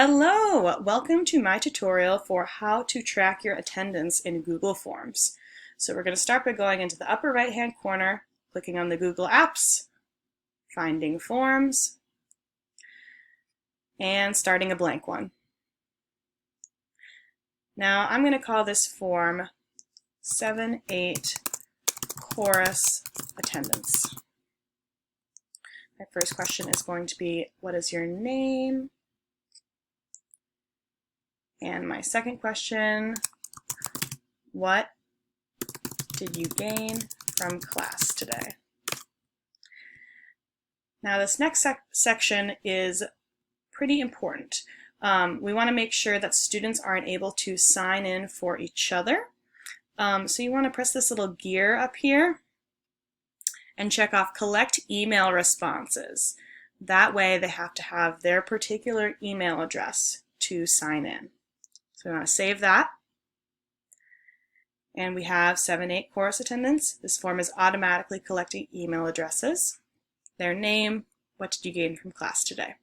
Hello! Welcome to my tutorial for how to track your attendance in Google Forms. So we're going to start by going into the upper right hand corner, clicking on the Google Apps, finding Forms, and starting a blank one. Now I'm going to call this form 7-8 chorus attendance. My first question is going to be, what is your name? And my second question, what did you gain from class today? Now this next section is pretty important. We want to make sure that students aren't able to sign in for each other. So you want to press this little gear up here and check off collect email responses. That way they have to have their particular email address to sign in. So we want to save that. And we have 7-8 chorus attendance. This form is automatically collecting email addresses, their name, what did you gain from class today.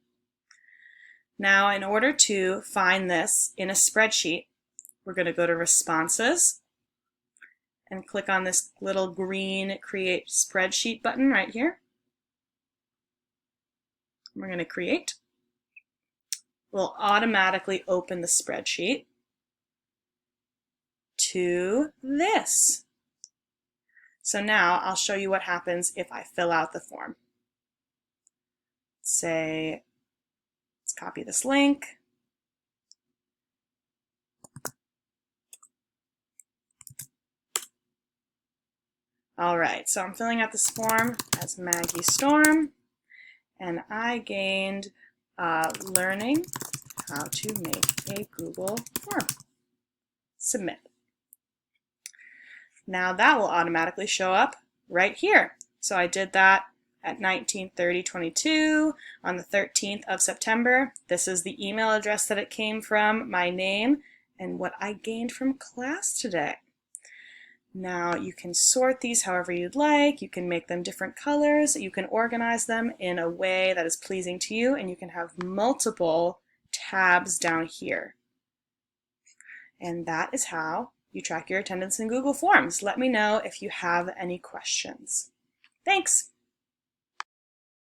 Now in order to find this in a spreadsheet, we're going to go to responses and click on this little green create spreadsheet button right here. We're going to create. We'll automatically open the spreadsheet to this. So now I'll show you what happens if I fill out the form. Say, let's copy this link. All right, so I'm filling out this form as Maggie Storm, and I gained learning how to make a Google form. Submit. Now that will automatically show up right here. So I did that at 19:30:22 on the 13th of September. This is the email address that it came from, my name, and what I gained from class today. Now you can sort these however you'd like. You can make them different colors. You can organize them in a way that is pleasing to you, and you can have multiple tabs down here. And that is how you track your attendance in Google Forms. Let me know if you have any questions. Thanks!